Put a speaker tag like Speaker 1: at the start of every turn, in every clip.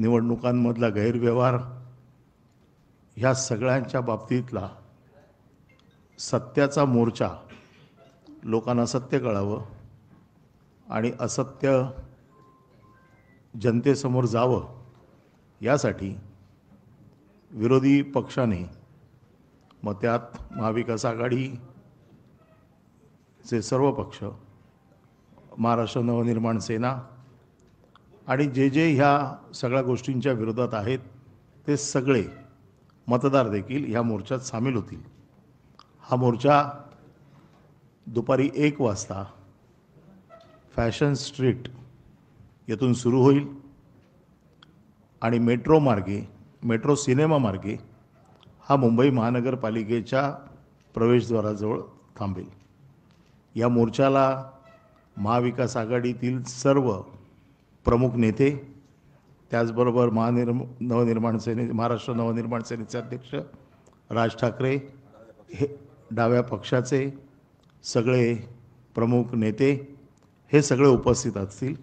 Speaker 1: निवडणुकांमधला गैरव्यवहार ह्या सगळ्यांच्या बाबतीतला सत्याचा मोर्चा, लोकांना सत्य कळावं आणि असत्य जनतेसमोर जावं यासाठी विरोधी पक्षाने, मग त्यात महाविकास आघाडीचे सर्व पक्ष, महाराष्ट्र नवनिर्माण सेना आणि जे ह्या सगळ्या गोष्टींच्या विरोधात आहेत ते सगळे मतदार देखील ह्या मोर्चात सामील होतील। हा मोर्चा दुपारी 1 वाजता फॅशन स्ट्रीट येथून सुरू होईल आणि मेट्रो सिनेमा मार्गे हा मुंबई महानगरपालिकेच्या प्रवेशद्वाराजवळ थांबेल। या मोर्चाला महाविकास आघाडीतील सर्व प्रमुख नेते, त्याचबरोबर महाराष्ट्र नवनिर्माण सेनेचे अध्यक्ष राज ठाकरे, हे डाव्या पक्षाचे सगळे प्रमुख नेते हे सगळे उपस्थित असतील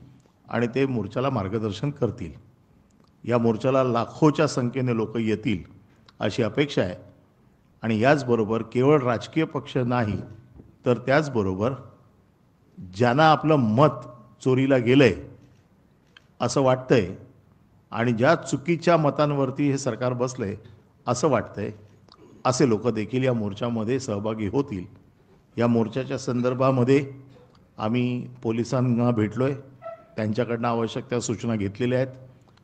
Speaker 1: आणि ते मोर्चाला मार्गदर्शन करतील। या मोर्चाला लाखोच्या संख्येने लोक येतील अशी अपेक्षा आहे आणि याचबरोबर केवळ राजकीय पक्ष नाही तर त्याचबरोबर ज्यांना आपलं मत चोरीला गेलंय असं वाटतंय आणि ज्या चुकीच्या मतांवरती हे सरकार बसलंय असं वाटतंय, असे लोक देखील या मोर्चामध्ये सहभागी होतील। या मोर्चाच्या संदर्भामध्ये आम्ही पोलिसांना भेटलोय, त्यांच्याकडनं आवश्यक त्या सूचना घेतलेल्या आहेत।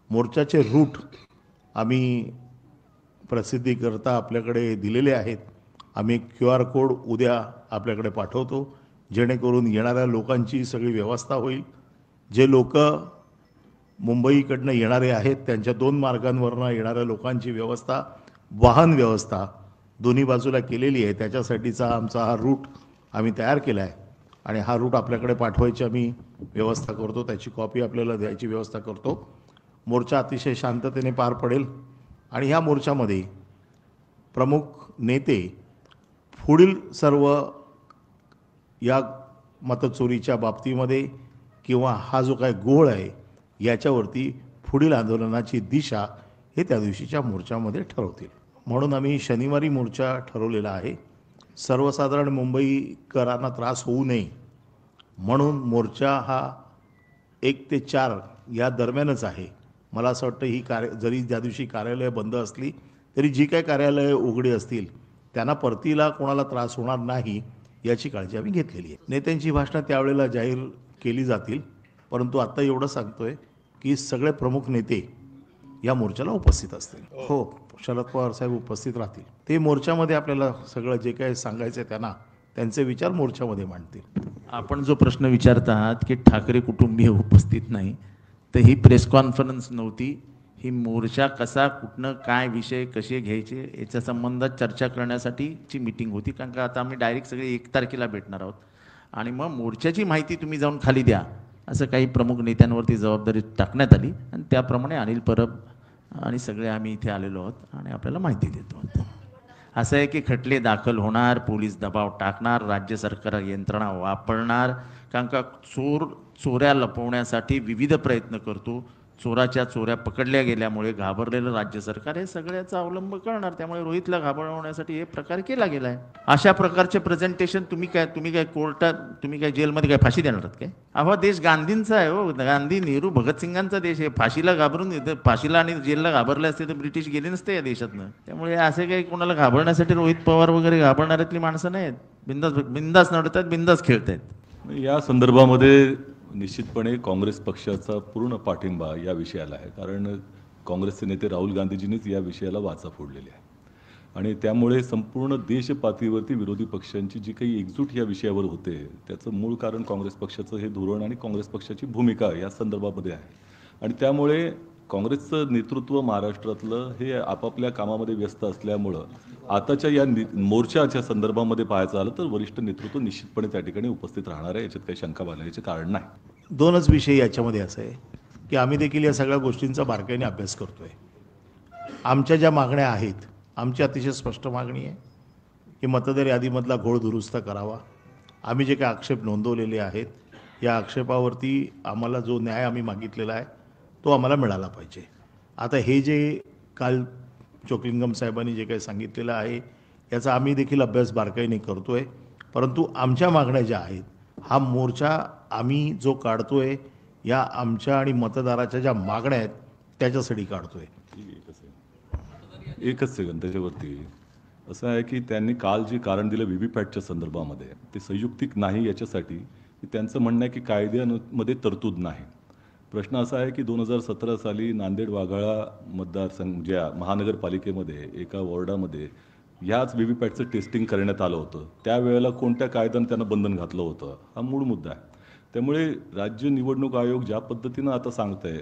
Speaker 1: मोर्चाचे रूट आम्ही प्रसिद्धीकरता आपल्याकडे दिलेले आहेत। आम्ही QR कोड उद्या आपल्याकडे पाठवतो, जेणेकरून येणाऱ्या लोकांची सगळी व्यवस्था होईल। जे लोक मुंबईकडनं येणारे आहेत त्यांच्या 2 मार्गांवरनं येणाऱ्या लोकांची व्यवस्था, वाहन व्यवस्था दोन्ही बाजूला केलेली आहे। त्याच्यासाठीचा आमचा हा रूट आम्ही तयार केला आहे आणि हा रूट आपल्याकडे पाठवायची आम्ही व्यवस्था करतो, त्याची कॉपी आपल्याला द्यायची व्यवस्था करतो। मोर्चा अतिशय शांततेने पार पडेल आणि ह्या मोर्चामध्ये प्रमुख नेते पुढील सर्व या मतचोरीच्या बाबतीमध्ये किंवा हा जो काय गोळ आहे याच्यावरती पुढील आंदोलनाची दिशा हे त्या दिवशीच्या मोर्चामध्ये ठरवतील। म्हणून आम्ही शनिवारी मोर्चा ठरवलेला आहे। सर्वसाधारण मुंबईकरांना त्रास होऊ नये म्हणून मोर्चा हा 1 ते 4 या दरम्यानच आहे। मला असं वाटतं ही जरी त्या दिवशी कार्यालय बंद असली तरी जी काही कार्यालय उघडी असतील त्यांना परतीला कोणाला त्रास होणार नाही याची काळजी आम्ही घेतलेली आहे। नेत्यांची भाषणं त्यावेळेला जाहीर केली जातील, परंतु आता एवढं सांगतोय की सगळे प्रमुख नेते या मोर्चाला उपस्थित असतील। हो, शरद पवार साहेब उपस्थित राहतील। ते मोर्चामध्ये आपल्याला सगळं जे काही सांगायचं आहे त्यांना त्यांचे विचार मोर्चामध्ये मांडतील।
Speaker 2: आपण जो प्रश्न विचारत आहात की ठाकरे कुटुंबीय उपस्थित नाही, तर ही प्रेस कॉन्फरन्स नव्हती, ही मोर्चा कसा, कुठनं, काय विषय कसे घ्यायचे याच्या संबंधात चर्चा करण्यासाठीची मीटिंग होती। कारण का आता आम्ही डायरेक्ट सगळे 1 तारखेला भेटणार आहोत आणि मग मोर्चाची माहिती तुम्ही जाऊन खाली द्या असं काही प्रमुख नेत्यांवरती जबाबदारी टाकण्यात आली आणि त्याप्रमाणे अनिल परब आणि सगळे आम्ही इथे आलेलो आहोत आणि आपल्याला माहिती देतो। असं आहे की खटले दाखल होणार, पोलीस दबाव टाकणार, राज्य सरकार यंत्रणा वापरणार, कारण का चोऱ्या लपवण्यासाठी विविध प्रयत्न करतो। चोराच्या चोऱ्या पकडल्या गेल्यामुळे घाबरलेलं राज्य सरकार हे सगळ्याचा अवलंब करणार, त्यामुळे रोहितला घाबरवण्यासाठी हे प्रकार केला गेला आहे। अशा प्रकारचे प्रेझेंटेशन तुम्ही काय कोर्टात, तुम्ही काय जेलमध्ये काय फाशी देणार आहात काय? हा देश गांधींचा आहे हो, गांधी, नेहरू, भगतसिंगांचा देश आहे। फाशीला घाबरून फाशीला आणि जेलला घाबरले असते तर ब्रिटिश गेले नसते या देशातनं। त्यामुळे असे काही कोणाला घाबरण्यासाठी रोहित पवार वगैरे घाबरणाऱ्यातली माणसं नाहीत, बिंदास नडतात, बिंदास खेळतात।
Speaker 3: या संदर्भामध्ये निश्चितपणे काँग्रेस पक्षाचा पूर्ण पाठिंबा या विषयाला आहे, कारण काँग्रेसचे नेते राहुल गांधीजींनीच या विषयाला वाचा फोडलेली आहे आणि त्यामुळे संपूर्ण देश पातळीवरती विरोधी पक्षांची जी काही एकजूट या विषयावर होते त्याचं मूळ कारण काँग्रेस पक्षाचं हे धोरण आणि काँग्रेस पक्षाची भूमिका या संदर्भामध्ये आहे। आणि त्यामुळे काँग्रेसचं नेतृत्व महाराष्ट्रातलं हे आपापल्या कामामध्ये व्यस्त असल्यामुळं आताच्या या मोर्चाच्या संदर्भामध्ये पाहायचं आलं तर वरिष्ठ नेतृत्व निश्चितपणे त्या ठिकाणी उपस्थित राहणार आहे, याच्यात काही शंका बाळगण्याचे कारण नाही।
Speaker 1: 2च विषय याच्यामध्ये असं आहे की आम्ही देखील या सगळ्या गोष्टींचा बारकाईने अभ्यास करतोय। आमच्या ज्या मागण्या आहेत, आमची अतिशय स्पष्ट मागणी आहे की मतदार यादीमधला घोळ दुरुस्त करावा। आम्ही जे काही आक्षेप नोंदवलेले आहेत या आक्षेपावरती आम्हाला जो न्याय आम्ही मागितलेला आहे तो आम्हाला मिळाला पाहिजे। आता हे जे काल चोक्लिंगम साहेबांनी जे काही सांगितलेलं आहे याचा आम्ही देखील अभ्यास बारकाईने करतोय, परंतु आमच्या मागण्या ज्या आहेत, हा मोर्चा आम्ही जो काढतोय या आमच्या आणि मतदाराच्या ज्या मागण्या आहेत त्याच्यासाठी काढतोय.
Speaker 3: एकच सेकंद त्याच्यावरती असं आहे की त्यांनी काल जे कारण दिलं व्हीव्हीपॅटच्या संदर्भामध्ये ते संयुक्तिक नाही याच्यासाठी की त्यांचं म्हणणं आहे की कायद्यामध्ये तरतूद नाही. प्रश्न असा आहे की 2017 साली नांदेड वाघाळा मतदारसंघ ज्या महानगरपालिकेमध्ये एका वॉर्डामध्ये ह्याच व्हीव्हीपॅटचं टेस्टिंग करण्यात आलं होतं. त्यावेळेला कोणत्या कायद्यानं त्यांना बंधन घातलं होतं हा मूळ मुद्दा आहे. त्यामुळे राज्य निवडणूक आयोग ज्या पद्धतीनं आता सांगतंय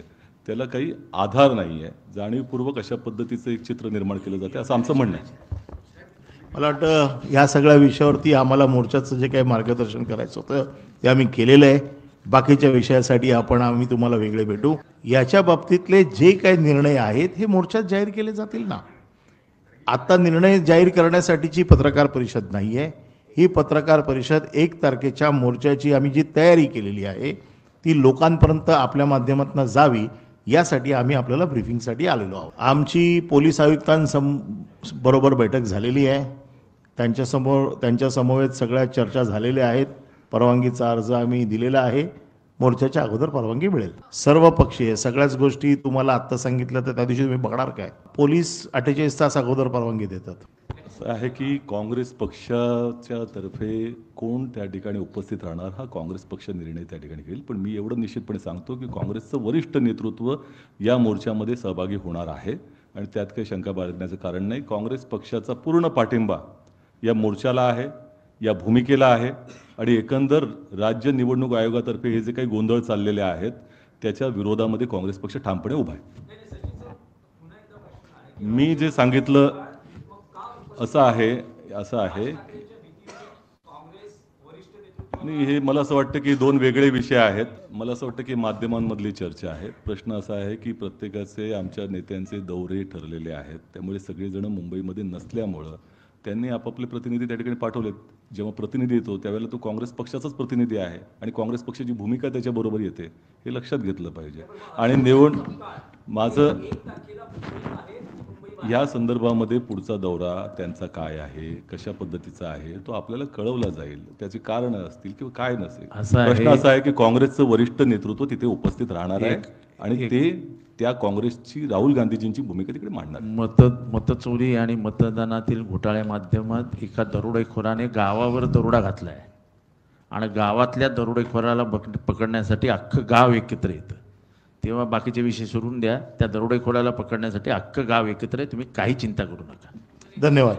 Speaker 3: त्याला काही आधार नाही आहे. जाणीवपूर्वक अशा पद्धतीचं एक चित्र निर्माण केलं जाते असं आमचं म्हणणं आहे.
Speaker 1: मला वाटतं या सगळ्या विषयावरती आम्हाला मोर्चाचं जे काही मार्गदर्शन करायचं होतं ते आम्ही केलेलं आहे. बाकीच्या विषयासाठी आम्ही तुम्हाला वेगळे भेटू. याच्या बाबतीतले जे काही निर्णय आहेत हे मोर्चात जाहीर केले जातील ना. आता निर्णय जाहीर करण्यासाठीची पत्रकार परिषद नाही आहे. ही पत्रकार परिषद 1 तारखेच्या मोर्चाची आम्ही जी तयारी केलेली आहे ती लोकांपर्यंत आपल्या माध्यमातून जावी यासाठी आम्ही आपल्याला ब्रीफिंगसाठी आलेलो आहोत. आमची पोलीस आयुक्तांबरोबर बैठक झालेली आहे. त्यांच्या समवेत सगळ्या चर्चा झालेल्या आहेत. परवानगीचा अर्ज आम्ही दिलेला आहे. मोर्चाच्या अगोदर परवानगी मिळेल. सर्व पक्षीय सगळ्याच गोष्टी तुम्हाला आत्ता सांगितलं तर त्या दिवशी तुम्ही बघणार काय. पोलीस 48 तास अगोदर परवानगी देतात.
Speaker 3: असं आहे की काँग्रेस पक्षाच्या तर्फे कोण त्या ठिकाणी उपस्थित राहणार हा काँग्रेस पक्ष निर्णय त्या ठिकाणी घेईल. पण मी एवढं निश्चितपणे सांगतो की काँग्रेसचं वरिष्ठ नेतृत्व या मोर्चामध्ये सहभागी होणार आहे आणि त्यात काही शंका बाळगण्याचं कारण नाही. काँग्रेस पक्षाचा पूर्ण पाठिंबा या मोर्चाला आहे, या भूमिकेला आहे आणि एकंदर राज्य निवडणूक आयोगातर्फे हे जे काही गोंधळ चाललेले आहेत त्याच्या विरोधामध्ये काँग्रेस पक्ष ठामपणे उभा आहे. मी जे सांगितलं असं आहे नाही, हे मला असं वाटतं की 2 वेगळे विषय आहेत. मला असं वाटतं की माध्यमांमधली चर्चा आहे. प्रश्न असा आहे की प्रत्येकाचे आमच्या नेत्यांचे दौरे ठरलेले आहेत. त्यामुळे सगळेजण मुंबईमध्ये नसल्यामुळं त्यांनी आपापले प्रतिनिधी त्या ठिकाणी पाठवलेत. जेव्हा प्रतिनिधी येतो त्यावेळेला तो काँग्रेस पक्षाचाच प्रतिनिधी आहे आणि काँग्रेस पक्षाची भूमिका त्याच्याबरोबर येते हे लक्षात घेतलं पाहिजे. आणि माझं या संदर्भामध्ये पुढचा दौरा त्यांचा काय आहे, कशा पद्धतीचा आहे तो आपल्याला कळवला जाईल. त्याची कारणं असतील किंवा काय नसेल. प्रश्न असा आहे की काँग्रेसचं वरिष्ठ नेतृत्व तिथे उपस्थित राहणार आहे आणि ते त्या काँग्रेसची राहुल गांधीजींची भूमिका तिकडे मांडणार.
Speaker 2: मतचोरी आणि मतदानातील घोटाळ्या माध्यमात एका दरोडेखोराने गावावर दरोडा घातलाय आणि गावातल्या दरोडेखोराला पकडण्यासाठी अख्खं गाव एकत्र येतं. तेव्हा बाकीचे विषय सोडून द्या. त्या दरोडेखोराला पकडण्यासाठी अख्खं गाव एकत्र आहे. तुम्ही काही चिंता करू नका.
Speaker 1: धन्यवाद.